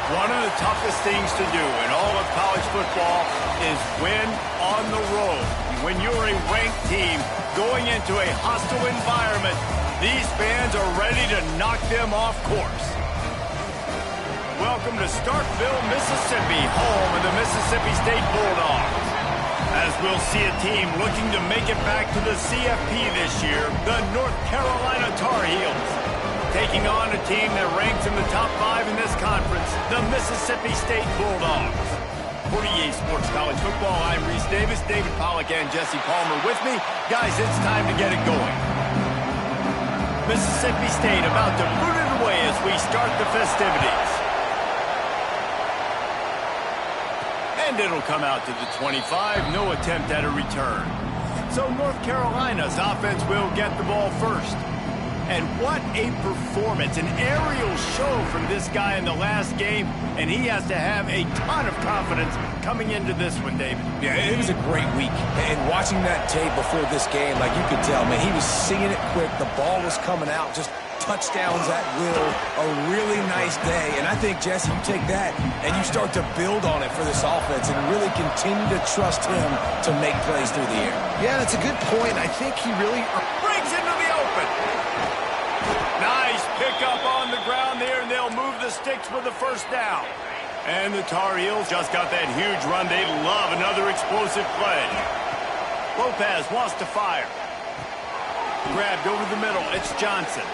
One of the toughest things to do in all of college football is win on the road. When you're a ranked team going into a hostile environment, these fans are ready to knock them off course. Welcome to Starkville, Mississippi, home of the Mississippi State Bulldogs. As we'll see a team looking to make it back to the CFP this year, the North Carolina Tar Heels. Taking on a team that ranks in the top 5 in this conference, the Mississippi State Bulldogs. For EA Sports College Football, I'm Reese Davis, David Pollack, and Jesse Palmer with me. Guys, it's time to get it going. Mississippi State about to boot it away as we start the festivities. And it'll come out to the 25, no attempt at a return. So North Carolina's offense will get the ball first. And what a performance, an aerial show from this guy in the last game, and he has to have a ton of confidence coming into this one, David. Yeah, it was a great week, and watching that tape before this game, like you could tell, man, he was seeing it quick, the ball was coming out, just touchdowns at will, a really nice day, and I think, Jesse, you take that and you start to build on it for this offense and really continue to trust him to make plays through the air. Yeah, that's a good point. I think he really brings into the open. Nice pickup on the ground there, and they'll move the sticks for the first down. And the Tar Heels just got that huge run. They love another explosive play. Lopez wants to fire. Grabbed over the middle. It's Johnson.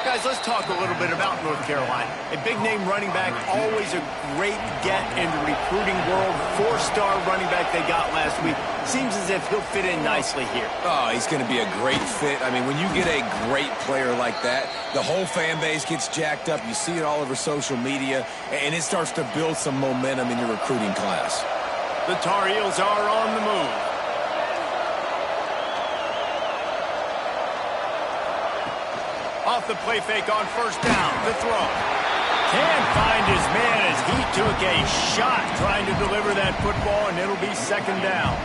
Guys, let's talk a little bit about North Carolina. A big-name running back, always a great get in the recruiting world. 4-star running back they got last week. Seems as if he'll fit in nicely here. Oh, he's going to be a great fit. I mean, when you get a great player like that, the whole fan base gets jacked up. You see it all over social media, and it starts to build some momentum in your recruiting class. The Tar Heels are on the move. Off the play fake on first down. The throw. Can't find his man as he took a shot trying to deliver that football, and it'll be second down.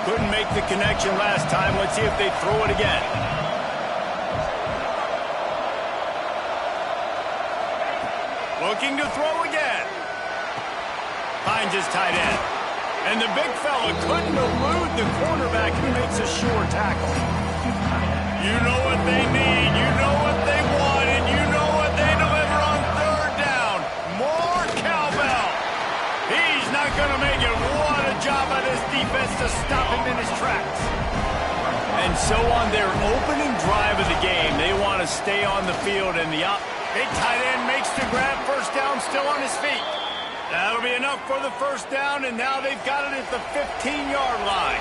Couldn't make the connection last time. Let's see if they throw it again. Looking to throw again. Finds his tight end. And the big fella couldn't elude the quarterback, who makes a sure tackle. You know what they need, you know what they want, and you know what they deliver on third down. More cowbell. He's not going to make it. What a job by this defense to stop him in his tracks. And so on their opening drive of the game, they want to stay on the field, and the big tight end makes the grab. First down, still on his feet. That'll be enough for the first down, and now they've got it at the 15-yard line.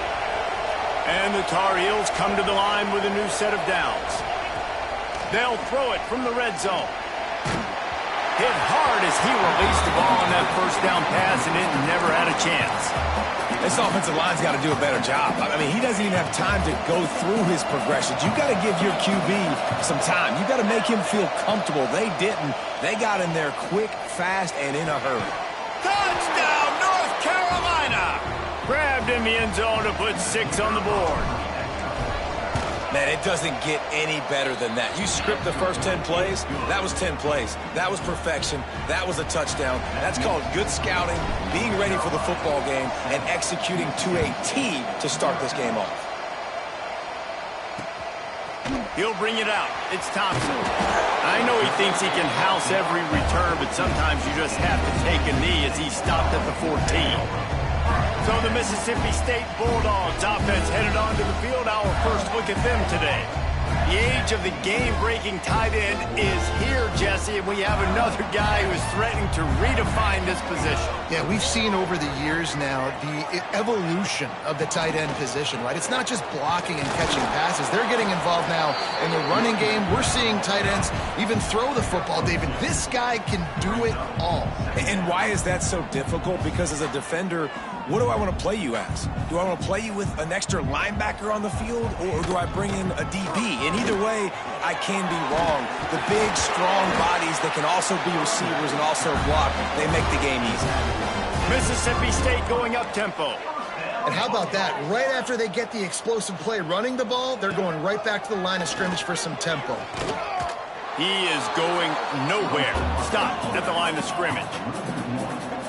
And the Tar Heels come to the line with a new set of downs. They'll throw it from the red zone. Hit hard as he released the ball on that first down pass, and it never had a chance. This offensive line's got to do a better job. I mean, he doesn't even have time to go through his progressions. You've got to give your QB some time. You've got to make him feel comfortable. They didn't. They got in there quick, fast, and in a hurry. Touchdown, North Carolina! Grabbed in the end zone to put 6 on the board. Man, it doesn't get any better than that. You script the first 10 plays, that was 10 plays. That was perfection. That was a touchdown. That's called good scouting, being ready for the football game, and executing to a T to start this game off. He'll bring it out. It's Thompson. I know he thinks he can house every return, but sometimes you just have to take a knee as he stopped at the 14. So the Mississippi State Bulldogs offense headed onto the field. Our first look at them today. The age of the game-breaking tight end is here, Jesse, and we have another guy who is threatening to redefine this position. Yeah, we've seen over the years now the evolution of the tight end position, right? It's not just blocking and catching passes. They're getting involved now in the running game. We're seeing tight ends even throw the football, David. This guy can do it all. And why is that so difficult? Because as a defender, what do I want to play you as? Do I want to play you with an extra linebacker on the field, or do I bring in a DB? And either way, I can be wrong. The big, strong bodies that can also be receivers and also block, they make the game easy. Mississippi State going up-tempo. And how about that? Right after they get the explosive play running the ball, they're going right back to the line of scrimmage for some tempo. He is going nowhere. Stopped at the line of scrimmage.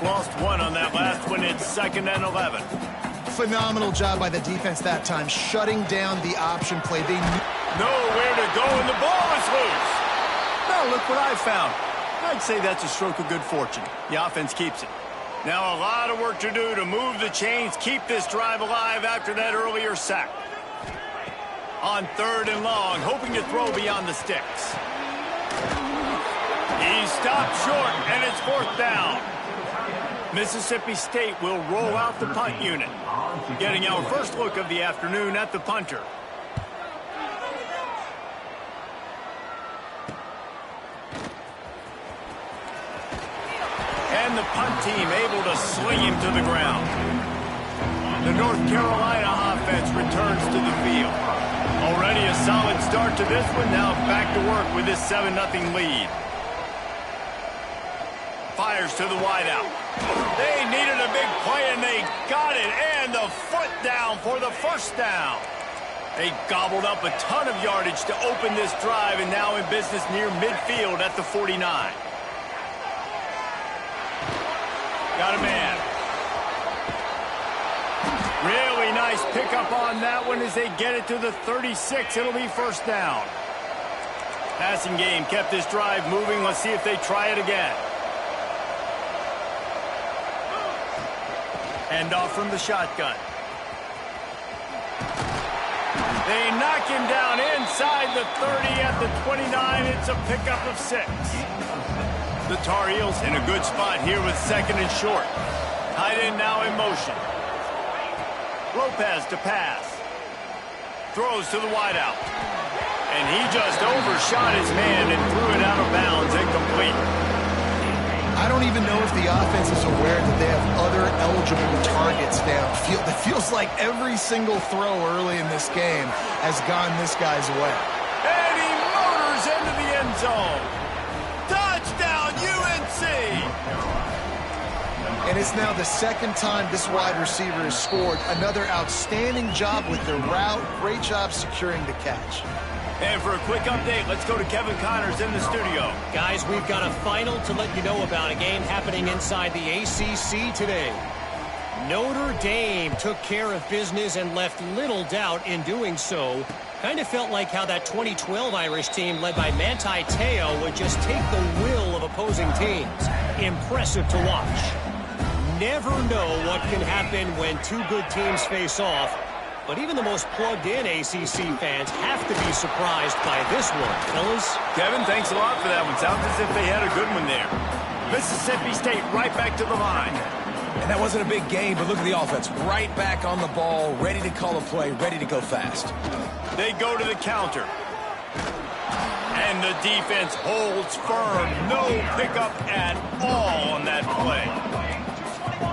Lost one on that last one. It's 2nd and 11. Phenomenal job by the defense that time, shutting down the option play. They nowhere to go, and the ball is loose. Now look what I found. I'd say that's a stroke of good fortune. The offense keeps it. Now a lot of work to do to move the chains, keep this drive alive after that earlier sack. On 3rd and long, hoping to throw beyond the sticks. He stopped short, and it's 4th down. Mississippi State will roll out the punt unit. Getting our first look of the afternoon at the punter. And the punt team able to sling him to the ground. The North Carolina offense returns to the field. Already a solid start to this one. Now back to work with this 7-0 lead. Fires to the wideout. They needed a big play, and they got it. And the foot down for the 1st down. They gobbled up a ton of yardage to open this drive, and now in business near midfield at the 49. Got a man. Really nice pickup on that one as they get it to the 36. It'll be 1st down. Passing game kept this drive moving. Let's see if they try it again. Hand off from the shotgun. They knock him down inside the 30 at the 29. It's a pickup of 6. The Tar Heels in a good spot here with 2nd and short. Tight end now in motion. Lopez to pass. Throws to the wideout. And he just overshot his man and threw it out of bounds, incomplete. I don't even know if the offense is aware that they have other eligible targets downfield. It feels like every single throw early in this game has gone this guy's way. And he motors into the end zone. Touchdown, UNC! And it's now the 2nd time this wide receiver has scored. Another outstanding job with the route. Great job securing the catch. And for a quick update, let's go to Kevin Connors in the studio. Guys, we've got a final to let you know about, a game happening inside the ACC today. Notre Dame took care of business and left little doubt in doing so. Kind of felt like how that 2012 Irish team led by Manti Te'o would just take the will of opposing teams. Impressive to watch. Never know what can happen when two good teams face off. But even the most plugged-in ACC fans have to be surprised by this one, fellas. Kevin, thanks a lot for that one. Sounds as if they had a good one there. Mississippi State right back to the line. And that wasn't a big game, but look at the offense. Right back on the ball, ready to call a play, ready to go fast. They go to the counter. And the defense holds firm. No pickup at all on that play.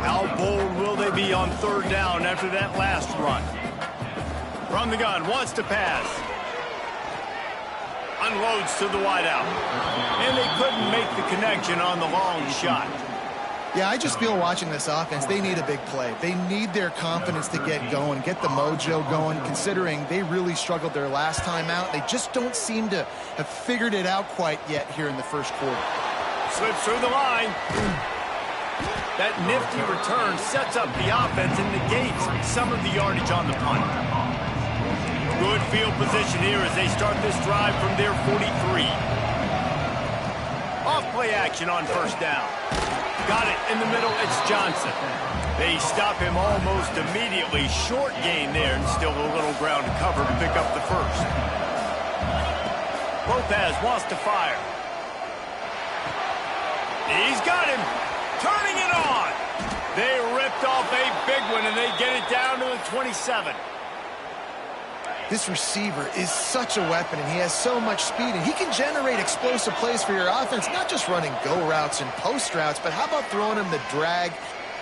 How bold will they be on 3rd down after that last run? From the gun, wants to pass. Unloads to the wideout. And they couldn't make the connection on the long shot. Yeah, I just feel watching this offense, they need a big play. They need their confidence to get going, get the mojo going, considering they really struggled their last time out. They just don't seem to have figured it out quite yet here in the 1st quarter. Slips through the line. That nifty return sets up the offense and negates some of the yardage on the punt. Good field position here as they start this drive from their 43. Off play action on 1st down. Got it in the middle, it's Johnson. They stop him almost immediately. Short gain there and still a little ground to cover to pick up the 1st. Lopez wants to fire. He's got him. Turning it on. They ripped off a big one, and they get it down to the 27. This receiver is such a weapon, and he has so much speed, and he can generate explosive plays for your offense, not just running go routes and post routes, but how about throwing him the drag?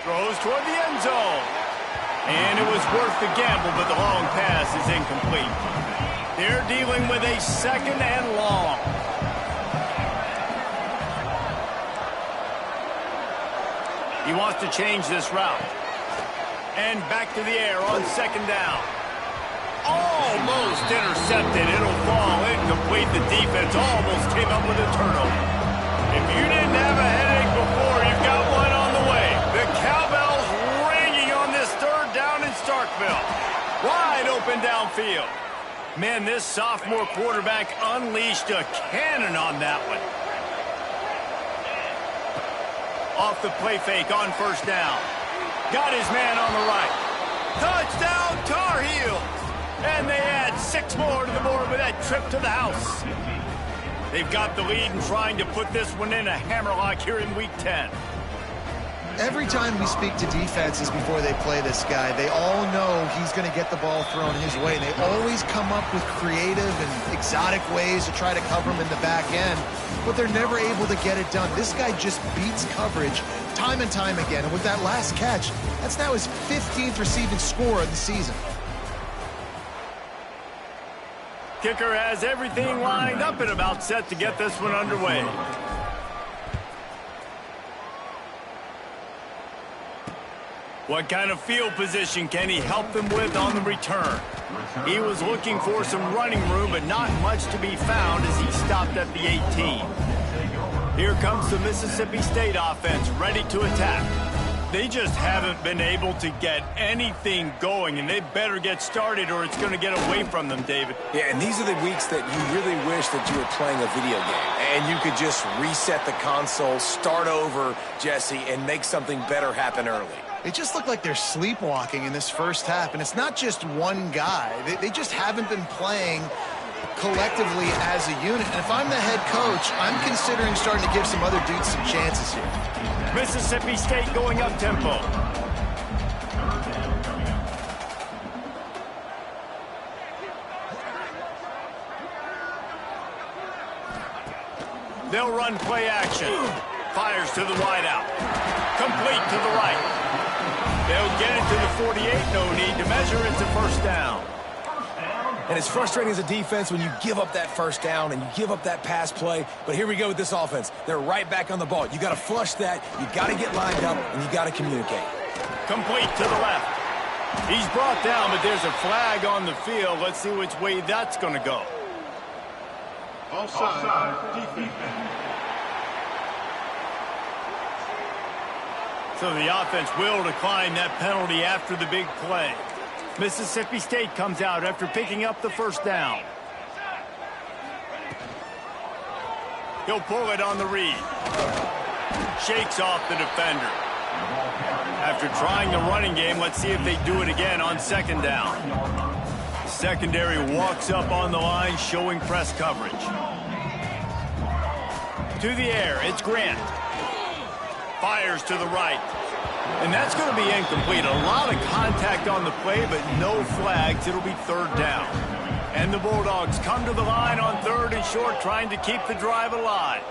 Throws toward the end zone. And it was worth the gamble, but the long pass is incomplete. They're dealing with a 2nd and long. He wants to change this route. And back to the air on 2nd down. Oh, Almost intercepted. It'll fall incomplete. The defense almost came up with a turnover. If you didn't have a headache before, you've got one on the way. The cowbell's ringing on this third down in Starkville. Wide open downfield. Man, this sophomore quarterback unleashed a cannon on that one. Off the play fake on first down. Got his man on the right. Touchdown, Tar Heels. And they add 6 more to the board with that trip to the house. They've got the lead and trying to put this one in a hammerlock here in Week 10. Every time we speak to defenses before they play this guy, they all know he's going to get the ball thrown his way. They always come up with creative and exotic ways to try to cover him in the back end, but they're never able to get it done. This guy just beats coverage time and time again. And with that last catch, that's now his 15th receiving score of the season. Kicker has everything lined up and about set to get this one underway. What kind of field position can he help them with on the return? He was looking for some running room, but not much to be found as he stopped at the 18. Here comes the Mississippi State offense ready to attack. They just haven't been able to get anything going, and they better get started or it's going to get away from them, David. Yeah, and these are the weeks that you really wish that you were playing a video game and you could just reset the console, start over, Jesse, and make something better happen early. They just look like they're sleepwalking in this first half, and it's not just one guy. They just haven't been playing collectively as a unit. And if I'm the head coach, I'm considering starting to give some other dudes some chances here. Mississippi State going up tempo. They'll run play action. Fires to the wideout. Complete to the right. They'll get it to the 48. No need to measure. It's a first down. And it's frustrating as a defense when you give up that first down and you give up that pass play. But here we go with this offense. They're right back on the ball. You got to flush that. You got to get lined up, and you got to communicate. Complete to the left. He's brought down, but there's a flag on the field. Let's see which way that's going to go. Offside, defense. So the offense will decline that penalty after the big play. Mississippi State comes out after picking up the first down. He'll pull it on the read. Shakes off the defender. After trying the running game, let's see if they do it again on second down. The secondary walks up on the line, showing press coverage. To the air, it's Grant. Fires to the right. And that's going to be incomplete. A lot of contact on the play, but no flags. It'll be third down. And the Bulldogs come to the line on third and short, trying to keep the drive alive.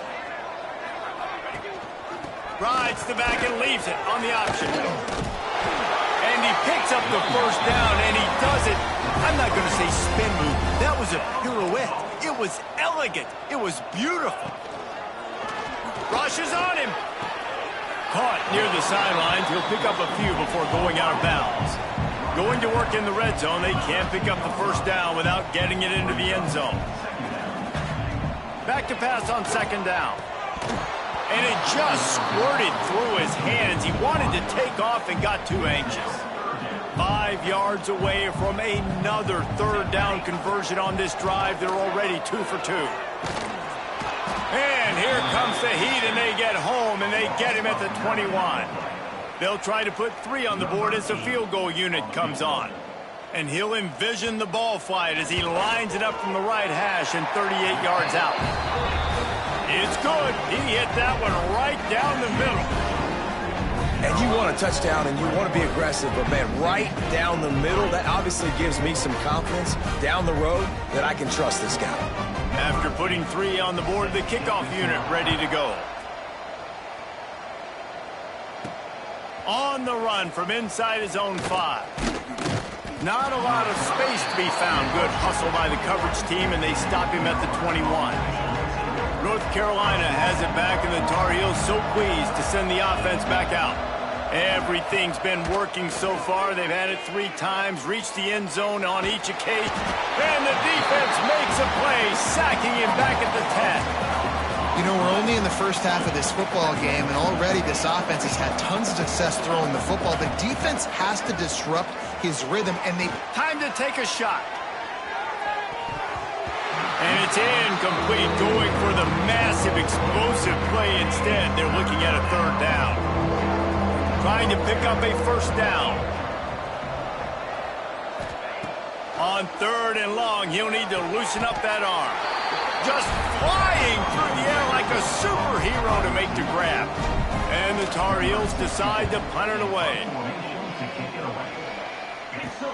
Rides the back and leaves it on the option. And he picks up the first down, and he does it. I'm not going to say spin move. That was a pirouette. It was elegant. It was beautiful. Rushes on him. Caught near the sidelines. He'll pick up a few before going out of bounds. Going to work in the red zone. They can't pick up the first down without getting it into the end zone. Back to pass on second down. And it just squirted through his hands. He wanted to take off and got too anxious. 5 yards away from another third down conversion on this drive. They're already 2 for 2. And here comes the heat, and they get home, and they get him at the 21. They'll try to put 3 on the board as the field goal unit comes on. And he'll envision the ball flight as he lines it up from the right hash and 38 yards out. It's good. He hit that one right down the middle. And you want a touchdown and you want to be aggressive, but, man, right down the middle, that obviously gives me some confidence down the road that I can trust this guy. After putting 3 on the board, the kickoff unit ready to go. On the run from inside his own 5. Not a lot of space to be found. Good hustle by the coverage team, and they stop him at the 21. North Carolina has it back, and the Tar Heels so pleased to send the offense back out. Everything's been working so far. They've had it 3 times, reached the end zone on each occasion. And the defense makes a play, sacking him back at the 10. You know, we're only in the first half of this football game, and already this offense has had tons of success throwing the football. The defense has to disrupt his rhythm, and they... Time to take a shot. And it's incomplete, going for the massive, explosive play instead. They're looking at a 3rd down. Trying to pick up a 1st down. On 3rd and long, he'll need to loosen up that arm. Just flying through the air like a superhero to make the grab. And the Tar Heels decide to punt it away.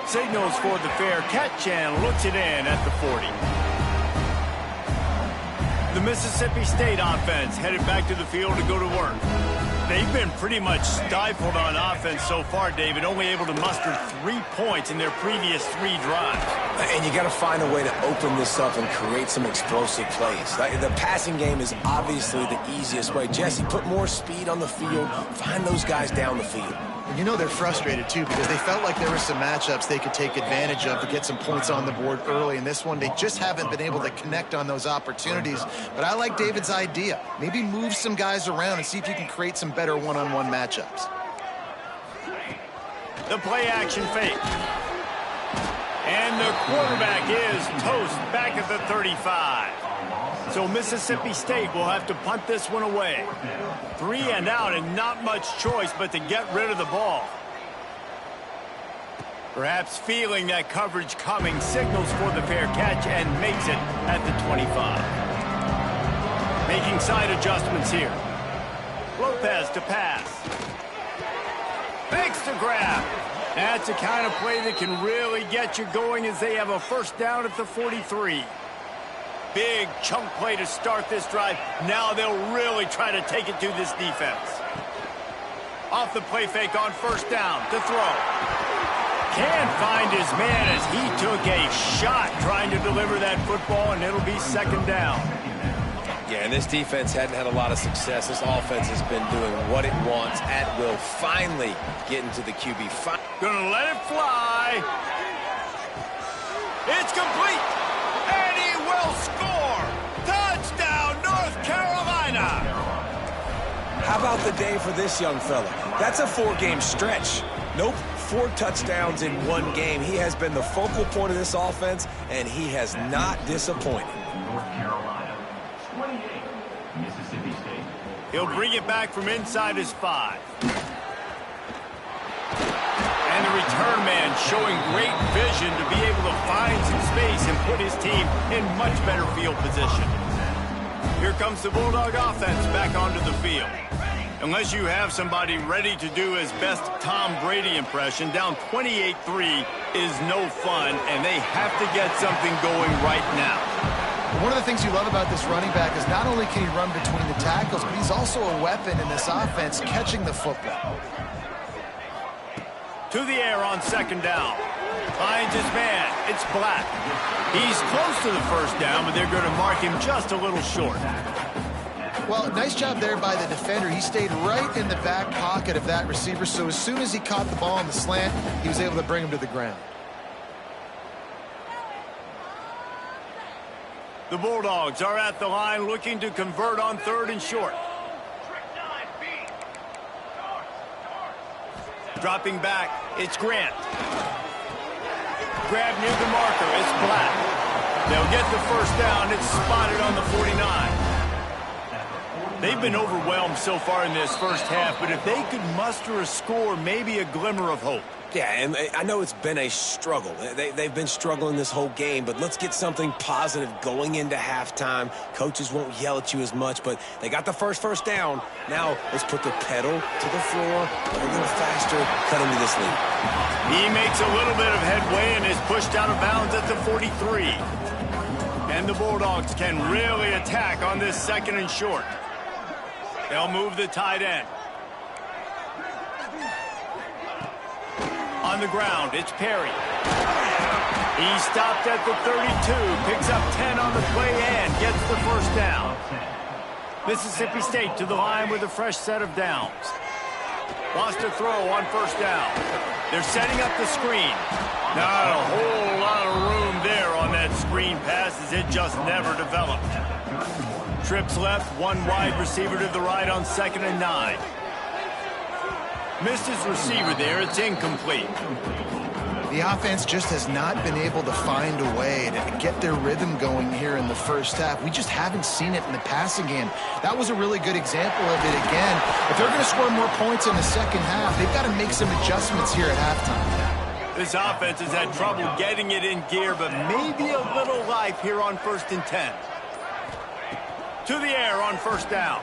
Signals for the fair catch and looks it in at the 40. The Mississippi State offense headed back to the field to go to work. They've been pretty much stifled on offense so far, David, only able to muster 3 points in their previous 3 drives. And you got to find a way to open this up and create some explosive plays. The passing game is obviously the easiest way. Jesse, put more speed on the field, find those guys down the field. And you know they're frustrated, too, because they felt like there were some matchups they could take advantage of to get some points on the board early. In this one, they just haven't been able to connect on those opportunities. But I like David's idea. Maybe move some guys around and see if you can create some better one-on-one matchups. The play-action fake. And the quarterback is toast back at the 35. So Mississippi State will have to punt this one away. 3 and out and not much choice but to get rid of the ball. Perhaps feeling that coverage coming, signals for the fair catch and makes it at the 25. Making side adjustments here. Lopez to pass. Fakes to grab. That's the kind of play that can really get you going as they have a 1st down at the 43. Big chunk play to start this drive. Now they'll really try to take it to this defense. Off the play fake on 1st down to throw. Can't find his man as he took a shot trying to deliver that football, and it'll be 2nd down. Yeah, and this defense hadn't had a lot of success. This offense has been doing what it wants at will. Finally getting to the QB. Gonna let it fly. It's complete. And he will score. Touchdown, North Carolina. How about the day for this young fella? That's a 4-game stretch. Nope, 4 touchdowns in 1 game. He has been the focal point of this offense, and he has not disappointed. He'll bring it back from inside his 5. And the return man showing great vision to be able to find some space and put his team in much better field position. Here comes the Bulldog offense back onto the field. Unless you have somebody ready to do his best Tom Brady impression, down 28-3 is no fun, and they have to get something going right now. One of the things you love about this running back is not only can he run between the tackles, but he's also a weapon in this offense catching the football. To the air on 2nd down. Finds his man. It's Black. He's close to the 1st down, but they're going to mark him just a little short. Well, nice job there by the defender. He stayed right in the back pocket of that receiver, so as soon as he caught the ball on the slant, he was able to bring him to the ground. The Bulldogs are at the line looking to convert on 3rd and short. Dropping back, it's Grant. Grab near the marker, it's Black. They'll get the 1st down. It's spotted on the 49. They've been overwhelmed so far in this 1st half, but if they could muster a score, maybe a glimmer of hope. Yeah, and I know it's been a struggle. They've been struggling this whole game, but let's get something positive going into halftime. Coaches won't yell at you as much, but they got the first down. Now let's put the pedal to the floor, a little faster, cut into this lead. He makes a little bit of headway and is pushed out of bounds at the 43. And the Bulldogs can really attack on this 2nd and short. They'll move the tight end. On the ground, it's Perry. He stopped at the 32, picks up 10 on the play and gets the 1st down. Mississippi State to the line with a fresh set of downs. Wants to throw on first down. They're setting up the screen. Not a whole lot of room there on that screen pass as it just never developed. Trips left, one wide receiver to the right on 2nd and 9. Missed his receiver there. It's incomplete. The offense just has not been able to find a way to get their rhythm going here in the first half. We just haven't seen it in the passing game. That was a really good example of it again. If they're going to score more points in the second half, they've got to make some adjustments here at halftime. This offense has had trouble getting it in gear, but maybe a little life here on 1st and 10. To the air on first down.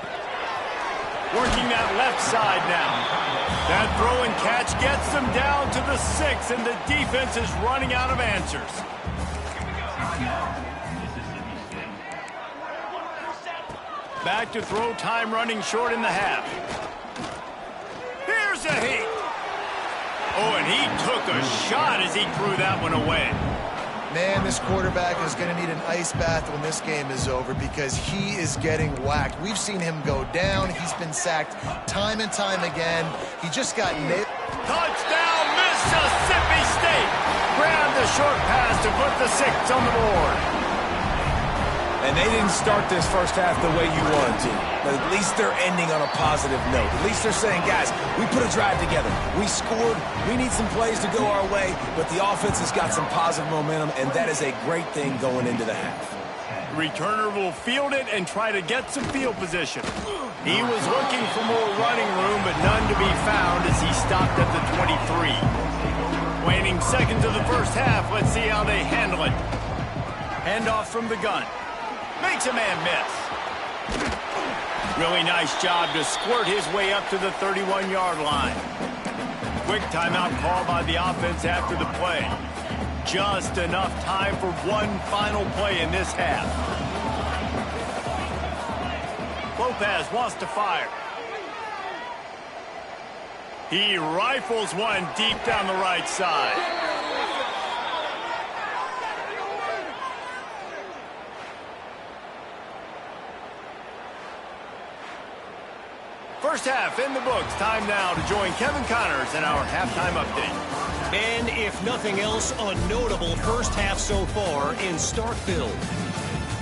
Working that left side now. That throw and catch gets them down to the 6, and the defense is running out of answers. Back to throw, time running short in the half. Here's a heat. Oh, and he took a shot as he threw that one away. Man, this quarterback is going to need an ice bath when this game is over because he is getting whacked. We've seen him go down. He's been sacked time and time again. He just got nailed. Touchdown, Mississippi State. Grabbed the short pass to put the 6 on the board. And they didn't start this first half the way you wanted to. But at least they're ending on a positive note. At least they're saying, guys, we put a drive together. We scored. We need some plays to go our way. But the offense has got some positive momentum, and that is a great thing going into the half. Returner will field it and try to get some field position. He was looking for more running room, but none to be found as he stopped at the 23. Waning seconds of the first half. Let's see how they handle it. Handoff from the gun. Makes a man miss. Really nice job to squirt his way up to the 31-yard line. Quick timeout call by the offense after the play. Just enough time for one final play in this half. Lopez wants to fire. He rifles one deep down the right side. First half in the books. Time now to join Kevin Connors in our halftime update. And if nothing else, a notable first half so far in Starkville.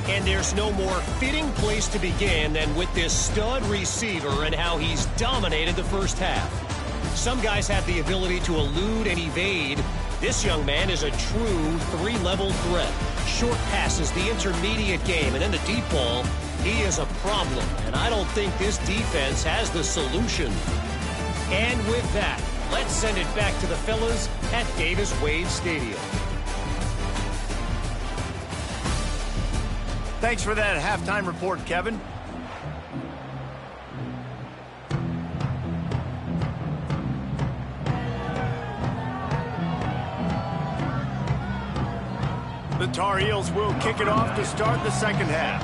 And there's no more fitting place to begin than with this stud receiver and how he's dominated the first half. Some guys have the ability to elude and evade. This young man is a true three-level threat. Short passes, the intermediate game, and then the deep ball. He is a problem, and I don't think this defense has the solution. And with that, let's send it back to the fellas at Davis-Wade Stadium. Thanks for that halftime report, Kevin. The Tar Heels will kick it off to start the second half.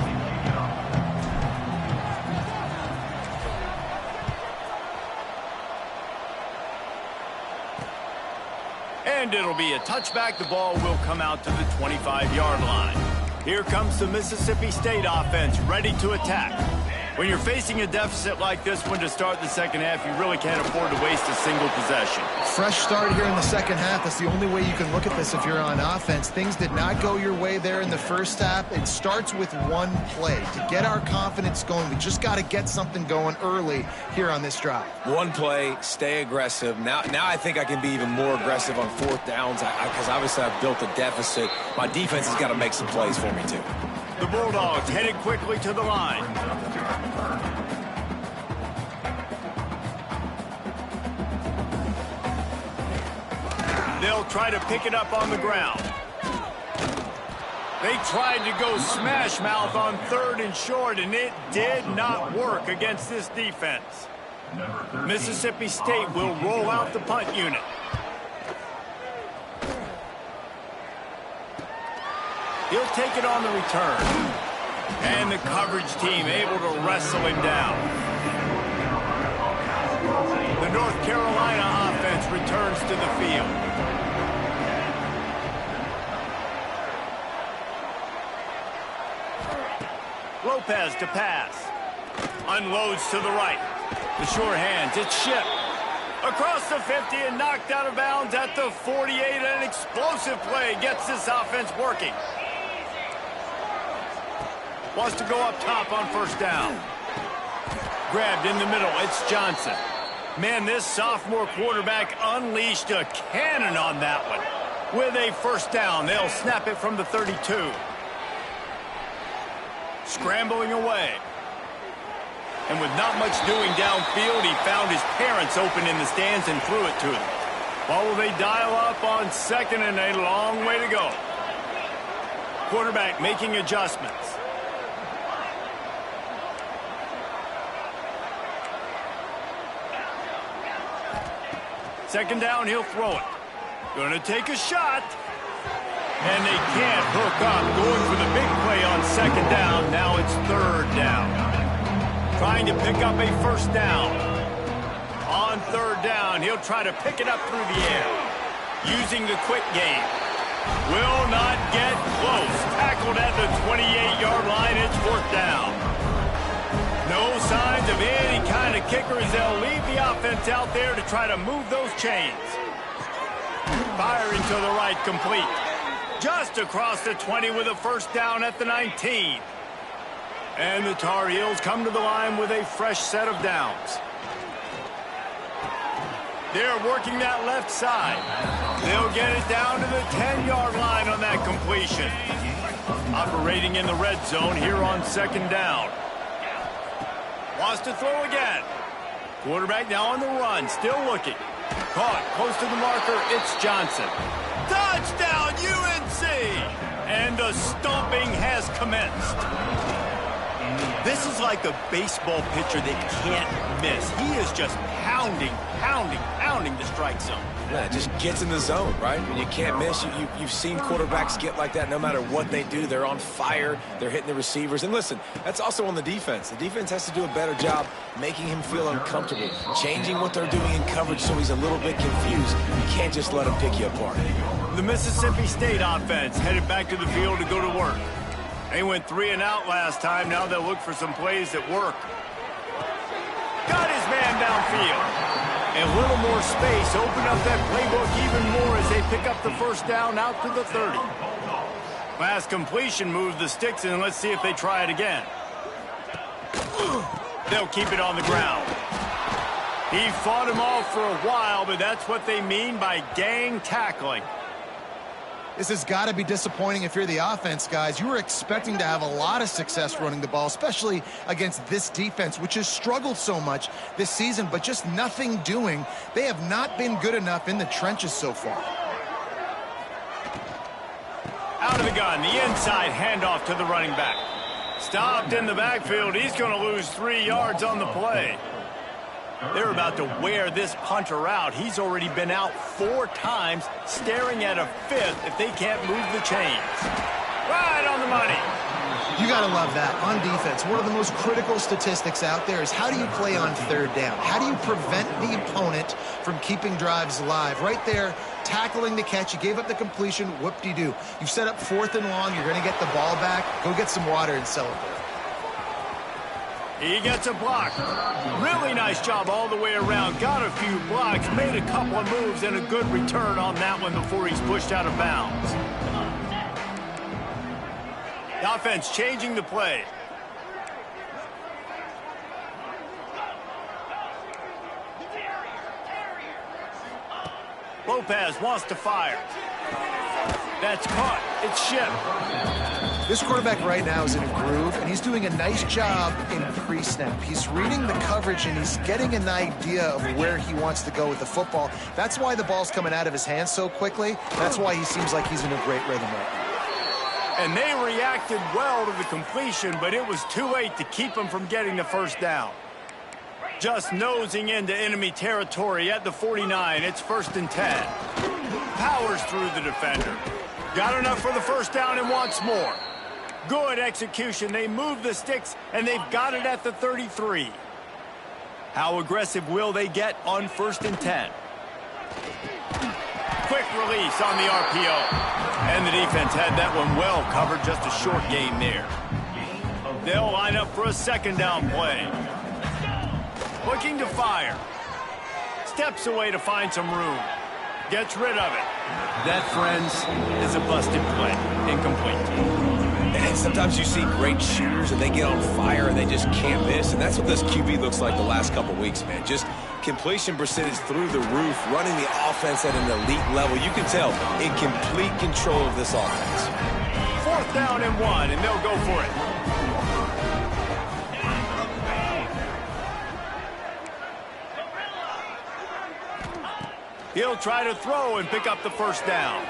And it'll be a touchback. The ball will come out to the 25-yard line. Here comes the Mississippi State offense ready to attack. When you're facing a deficit like this one to start the second half, you really can't afford to waste a single possession. Fresh start here in the second half. That's the only way you can look at this if you're on offense. Things did not go your way there in the first half. It starts with one play. To get our confidence going, we just got to get something going early here on this drive. One play, stay aggressive. Now I think I can be even more aggressive on fourth downs because obviously I've built a deficit. My defense has got to make some plays for me, too. The Bulldogs headed quickly to the line. They'll try to pick it up on the ground. They tried to go smash mouth on 3rd and short, and it did not work against this defense. Mississippi State will roll out the punt unit. He'll take it on the return. And the coverage team able to wrestle him down. The North Carolina offense returns to the field. Lopez to pass. Unloads to the right. The sure hands. It's Ship. Across the 50 and knocked out of bounds at the 48. An explosive play gets this offense working. Wants to go up top on first down. Grabbed in the middle. It's Johnson. Man, this sophomore quarterback unleashed a cannon on that one. With a first down, they'll snap it from the 32. Scrambling away. And with not much doing downfield, he found his parents open in the stands and threw it to them. Well, will they dial up on second and a long way to go? Quarterback making adjustments. Second down, he'll throw it. Going to take a shot. And they can't hook up. Going for the big play on second down. Now it's third down. Trying to pick up a first down. On third down, he'll try to pick it up through the air. Using the quick game. Will not get close. Tackled at the 28-yard line. It's fourth down. No signs of any kind of kickers. They'll leave the offense out there to try to move those chains. Firing to the right, complete. Just across the 20 with a first down at the 19. And the Tar Heels come to the line with a fresh set of downs. They're working that left side. They'll get it down to the 10-yard line on that completion. Operating in the red zone here on second down. Wants to throw again. Quarterback now on the run, still looking. Caught close to the marker, it's Johnson. Touchdown, UNC! And the stomping has commenced. This is like a baseball pitcher that can't miss. He is just pounding the strike zone. Yeah, it just gets in the zone, right? When you can't miss, you've seen quarterbacks get like that no matter what they do. They're on fire. They're hitting the receivers. And listen, that's also on the defense. The defense has to do a better job making him feel uncomfortable, changing what they're doing in coverage so he's a little bit confused. You can't just let him pick you apart. The Mississippi State offense headed back to the field to go to work. They went 3 and out last time. Now they'll look for some plays that work. Got his man downfield. And a little more space. Open up that playbook even more as they pick up the first down out to the 30. Last completion moves the sticks, and let's see if they try it again. They'll keep it on the ground. He fought him off for a while, but that's what they mean by gang tackling. This has got to be disappointing if you're the offense, guys. You were expecting to have a lot of success running the ball, especially against this defense, which has struggled so much this season, but just nothing doing. They have not been good enough in the trenches so far. Out of the gun, the inside handoff to the running back. Stopped in the backfield. He's going to lose 3 yards on the play. They're about to wear this punter out. He's already been out 4 times, staring at a 5th if they can't move the chains. Right on the money. You got to love that. On defense, one of the most critical statistics out there is how do you play on third down? How do you prevent the opponent from keeping drives alive? Right there, tackling the catch. You gave up the completion. Whoop-de-doo. You've set up 4th and long. You're going to get the ball back. Go get some water and celebrate. He gets a block. Really nice job all the way around. Got a few blocks, made a couple of moves, and a good return on that one before he's pushed out of bounds. The offense changing the play. Lopez wants to fire. That's caught. It's shipped. This quarterback right now is in a groove, and he's doing a nice job in pre-snap. He's reading the coverage, and he's getting an idea of where he wants to go with the football. That's why the ball's coming out of his hands so quickly. That's why he seems like he's in a great rhythm right now. And they reacted well to the completion, but it was too late to keep him from getting the first down. Just nosing into enemy territory at the 49. It's 1st and 10. Powers through the defender. Got enough for the first down and wants more. Good execution. They move the sticks, and they've got it at the 33. How aggressive will they get on 1st and 10? Quick release on the RPO. And the defense had that one well covered. Just a short gain there. They'll line up for a second down play. Looking to fire. steps away to find some room. Gets rid of it. That, friends, is a busted play. Incomplete. And sometimes you see great shooters and they get on fire and they just can't miss. And that's what this QB looks like the last couple weeks, man. Just completion percentage through the roof, running the offense at an elite level. You can tell in complete control of this offense. 4th down and 1, and they'll go for it. He'll try to throw and pick up the 1st down.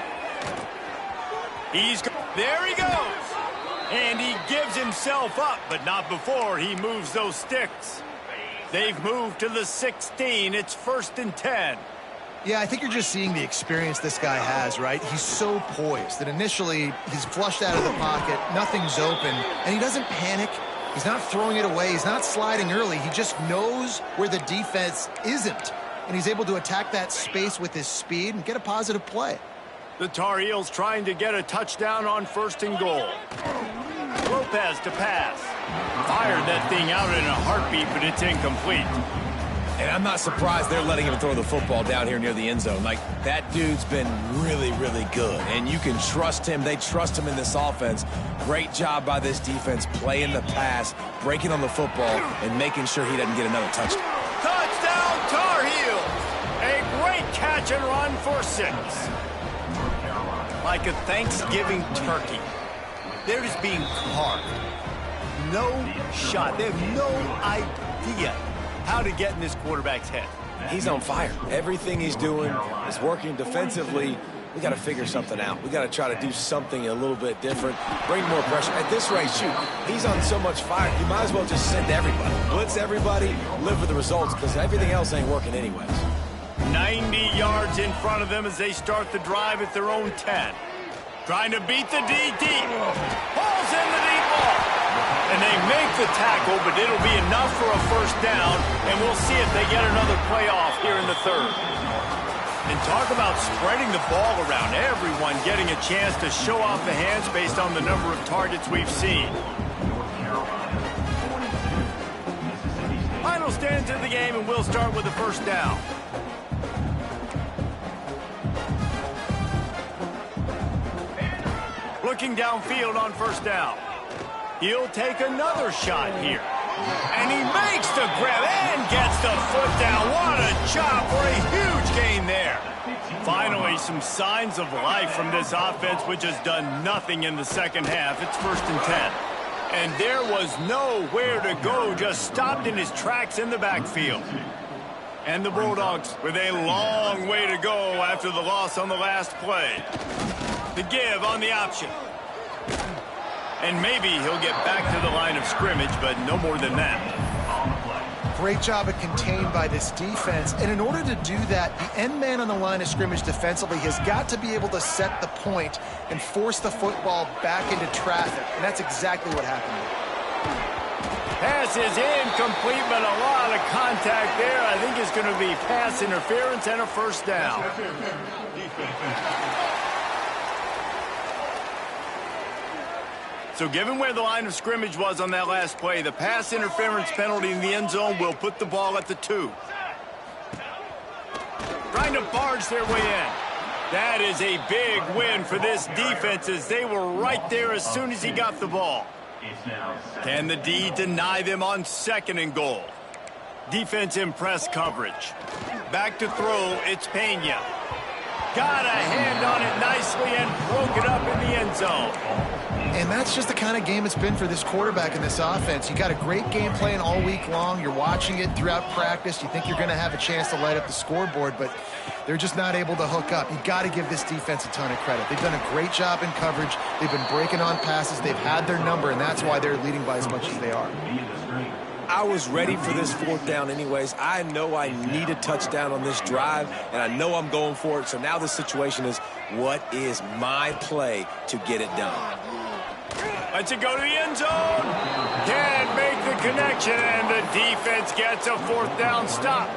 There he goes. And he gives himself up, but not before he moves those sticks. They've moved to the 16. It's 1st and 10. Yeah, I think you're just seeing the experience this guy has, right? He's so poised that initially he's flushed out of the pocket, nothing's open, and he doesn't panic. He's not throwing it away. He's not sliding early. He just knows where the defense isn't, and he's able to attack that space with his speed and get a positive play. The Tar Heels trying to get a touchdown on 1st and goal. Lopez to pass. Fired that thing out in a heartbeat, but it's incomplete. And I'm not surprised they're letting him throw the football down here near the end zone. Like, that dude's been really, really good. And you can trust him. They trust him in this offense. Great job by this defense playing the pass, breaking on the football, and making sure he doesn't get another touchdown. Touchdown, Tar Heels! A great catch and run for 6. Like a Thanksgiving turkey. They're just being carved. No shot. They have no idea how to get in this quarterback's head. He's on fire. Everything he's doing is working defensively. We got to figure something out. We got to try to do something a little bit different. Bring more pressure. At this rate, shoot, he's on so much fire, you might as well just send everybody. Blitz everybody, live with the results, because everything else ain't working anyways. 90 yards in front of them as they start the drive at their own 10. Trying to beat the D deep. Pulls in the deep ball. And they make the tackle, but it'll be enough for a 1st down, and we'll see if they get another playoff here in the 3rd. And talk about spreading the ball around. Everyone getting a chance to show off the hands based on the number of targets we've seen. Final stands in the game, and we'll start with the 1st down. Looking downfield on 1st down. He'll take another shot here. And he makes the grab and gets the foot down. What a chop for a huge gain there. Finally, some signs of life from this offense, which has done nothing in the 2nd half. It's 1st and 10. And there was nowhere to go, just stopped in his tracks in the backfield. And the Bulldogs with a long way to go after the loss on the last play. The give on the option. And maybe he'll get back to the line of scrimmage, but no more than that. Great job of contained by this defense. And in order to do that, the end man on the line of scrimmage defensively has got to be able to set the point and force the football back into traffic. And that's exactly what happened. Pass is incomplete, but a lot of contact there. I think it's going to be pass interference and a 1st down. So given where the line of scrimmage was on that last play, the pass interference penalty in the end zone will put the ball at the 2. Trying to barge their way in. That is a big win for this defense as they were right there as soon as he got the ball. Can the D deny them on 2nd and goal? Defense in press coverage. Back to throw, it's Pena. Got a hand on it nicely and broke it up in the end zone. And that's just the kind of game it's been for this quarterback in this offense. You got a great game plan all week long. You're watching it throughout practice. You think you're going to have a chance to light up the scoreboard, but they're just not able to hook up. You got to give this defense a ton of credit. They've done a great job in coverage. They've been breaking on passes. They've had their number, and that's why they're leading by as much as they are. I was ready for this 4th down anyways. I know I need a touchdown on this drive, and I know I'm going for it. So now the situation is, what is my play to get it done? Lets it go to the end zone. Can't make the connection, and the defense gets a 4th down stop.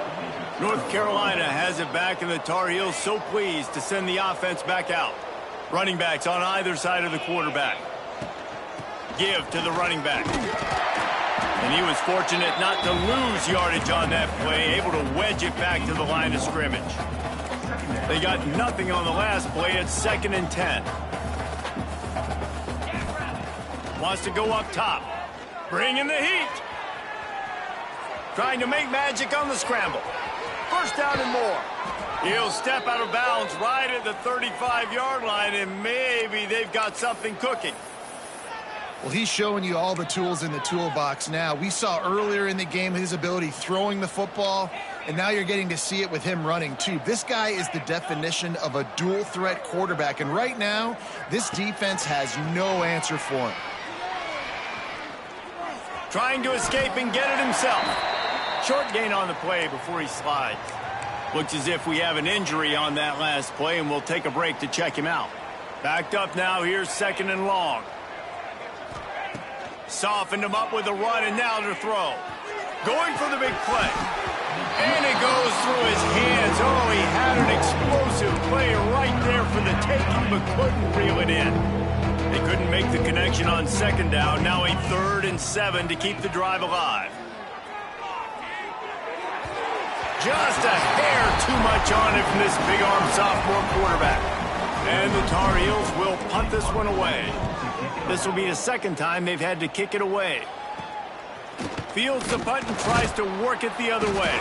North Carolina has it back, and the Tar Heels so pleased to send the offense back out. Running backs on either side of the quarterback. Give to the running back. And he was fortunate not to lose yardage on that play, able to wedge it back to the line of scrimmage. They got nothing on the last play. It's 2nd and 10. Wants to go up top. Bring in the heat. Trying to make magic on the scramble. 1st down and more. He'll step out of bounds right at the 35-yard line, and maybe they've got something cooking. Well, he's showing you all the tools in the toolbox now. We saw earlier in the game his ability throwing the football, and now you're getting to see it with him running, too. This guy is the definition of a dual-threat quarterback, and right now, this defense has no answer for him. Trying to escape and get it himself. Short gain on the play before he slides. Looks as if we have an injury on that last play, and we'll take a break to check him out. Backed up now. Here's 2nd and long. Softened him up with a run, and now to throw. Going for the big play. And it goes through his hands. Oh, he had an explosive play right there for the taking, but couldn't reel it in. They couldn't make the connection on 2nd down. Now a 3rd and 7 to keep the drive alive. Just a hair too much on it from this big-arm sophomore quarterback. And the Tar Heels will punt this one away. This will be the 2nd time they've had to kick it away. Fields the punt and tries to work it the other way.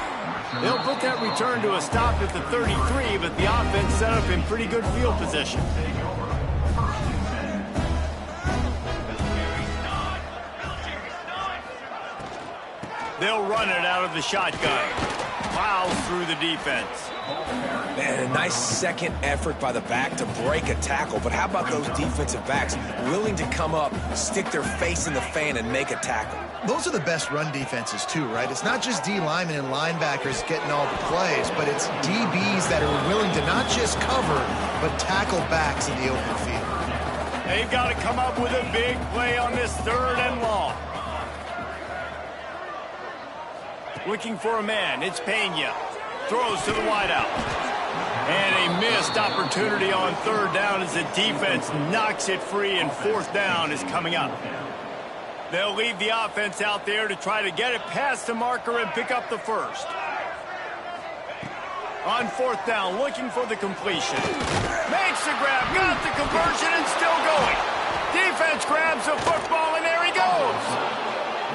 They'll put that return to a stop at the 33, but the offense set up in pretty good field position. They'll run it out of the shotgun. Plows through the defense. Man, a nice second effort by the back to break a tackle. But how about those defensive backs willing to come up, stick their face in the fan, and make a tackle? Those are the best run defenses, too, right? It's not just D linemen and linebackers getting all the plays, but it's DBs that are willing to not just cover, but tackle backs in the open field. They've got to come up with a big play on this 3rd and long. Looking for a man. It's Pena. Throws to the wideout. And a missed opportunity on 3rd down as the defense knocks it free, and 4th down is coming up. They'll leave the offense out there to try to get it past the marker and pick up the 1st. On 4th down, looking for the completion. Makes the grab, got the conversion, and still going. Defense grabs the football, and there he goes.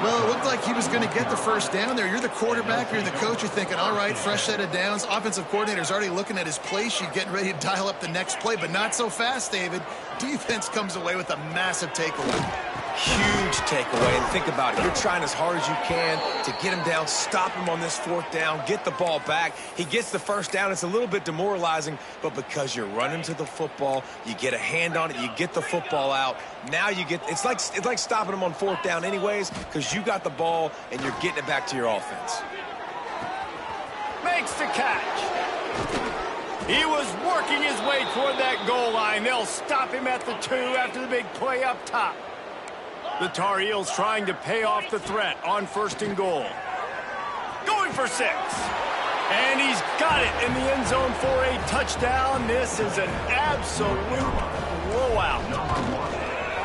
Well, it looked like he was going to get the 1st down there. You're the quarterback, you're the coach, you're thinking, all right, fresh set of downs. Offensive coordinator's already looking at his play sheet, getting ready to dial up the next play, but not so fast, David. Defense comes away with a massive takeaway. Huge takeaway, and think about it. You're trying as hard as you can to get him down, stop him on this 4th down, get the ball back. He gets the 1st down. It's a little bit demoralizing, but because you're running to the football, you get a hand on it, you get the football out. Now you get, it's like stopping him on 4th down anyways, because you got the ball and you're getting it back to your offense. Makes the catch. He was working his way toward that goal line. They'll stop him at the 2 after the big play up top. The Tar Heels trying to pay off the threat on 1st and goal. Going for 6. And he's got it in the end zone for a touchdown. This is an absolute blowout.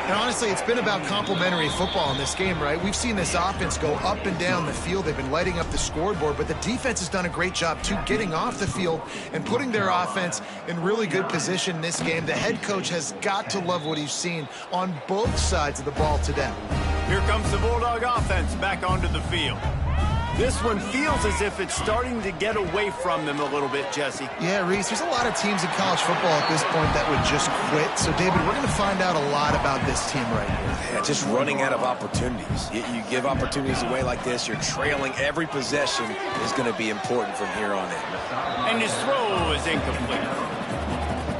And honestly, it's been about complementary football in this game, right? We've seen this offense go up and down the field. They've been lighting up the scoreboard, but the defense has done a great job, too, getting off the field and putting their offense in really good position in this game. The head coach has got to love what he's seen on both sides of the ball today. Here comes the Bulldog offense back onto the field. This one feels as if it's starting to get away from them a little bit, Jesse. Yeah, Reese, there's a lot of teams in college football at this point that would just quit. So, David, we're going to find out a lot about this team right here. Yeah, just running out of opportunities. You give opportunities away like this, you're trailing. Every possession is going to be important from here on in. And his throw is incomplete.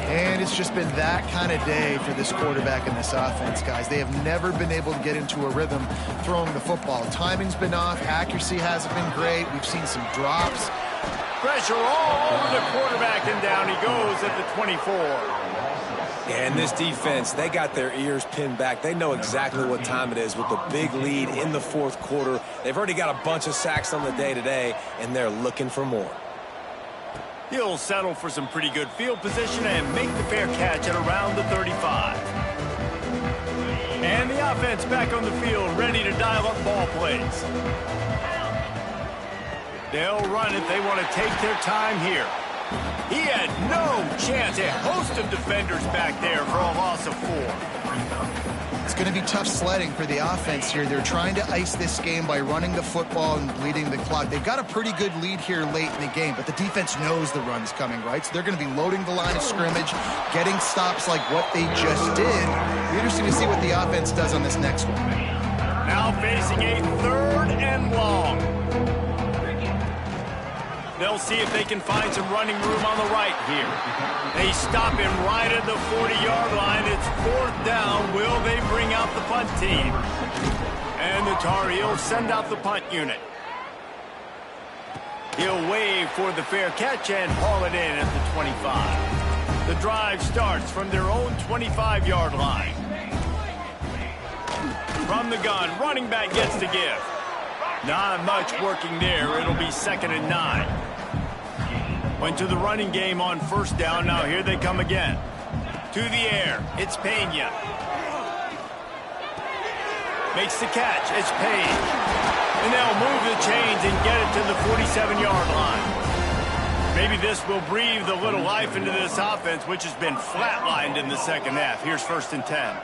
And it's just been that kind of day for this quarterback and this offense, guys. They have never been able to get into a rhythm throwing the football. Timing's been off. Accuracy hasn't been great. We've seen some drops. Pressure all over the quarterback, and down he goes at the 24. And this defense, they got their ears pinned back. They know exactly what time it is with the big lead in the 4th quarter. They've already got a bunch of sacks on the day today, and they're looking for more. He'll settle for some pretty good field position and make the fair catch at around the 35. And the offense back on the field, ready to dial up ball plays. They'll run it. They want to take their time here. He had no chance. A host of defenders back there for a loss of 4. It's going to be tough sledding for the offense here. They're trying to ice this game by running the football and bleeding the clock. They've got a pretty good lead here late in the game, but the defense knows the run's coming, right? So they're going to be loading the line of scrimmage, getting stops like what they just did. It'll be interesting to see what the offense does on this next one. Now facing a 3rd and long. They'll see if they can find some running room on the right here. They stop him right at the 40-yard line. It's 4th down. Will they bring out the punt team? And the Tar Heels send out the punt unit. He'll wave for the fair catch and haul it in at the 25. The drive starts from their own 25-yard line. From the gun, running back gets to give. Not much working there. It'll be 2nd and 9. Went to the running game on 1st down. Now here they come again. To the air. It's Pena. Makes the catch. It's Page. And they'll move the chains and get it to the 47-yard line. Maybe this will breathe a little life into this offense, which has been flatlined in the second half. Here's 1st and 10.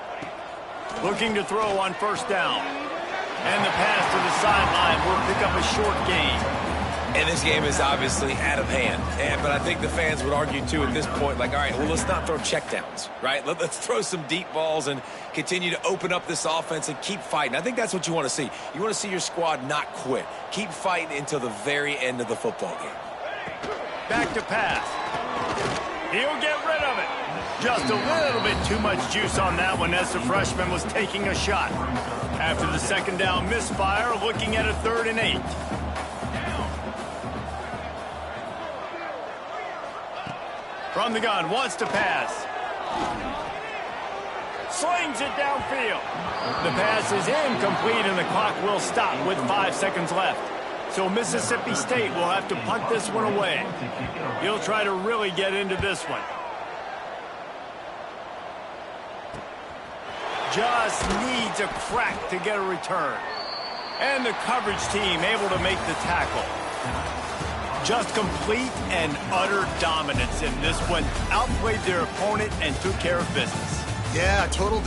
Looking to throw on 1st down. And the pass to the sideline will pick up a short gain. And this game is obviously out of hand. But I think the fans would argue, too, at this point, like, all right, well, let's not throw checkdowns, right? Let's throw some deep balls and continue to open up this offense and keep fighting. I think that's what you want to see. You want to see your squad not quit. Keep fighting until the very end of the football game. Back to pass. He'll get rid of it. Just a little bit too much juice on that one as the freshman was taking a shot. After the 2nd down misfire, looking at a 3rd and 8. From the gun, wants to pass. Slings it downfield. The pass is incomplete, and the clock will stop with 5 seconds left. So Mississippi State will have to punt this one away. He'll try to really get into this one. Just needs a crack to get a return. And the coverage team able to make the tackle. Just complete and utter dominance in this one. Outplayed their opponent and took care of business. Yeah, total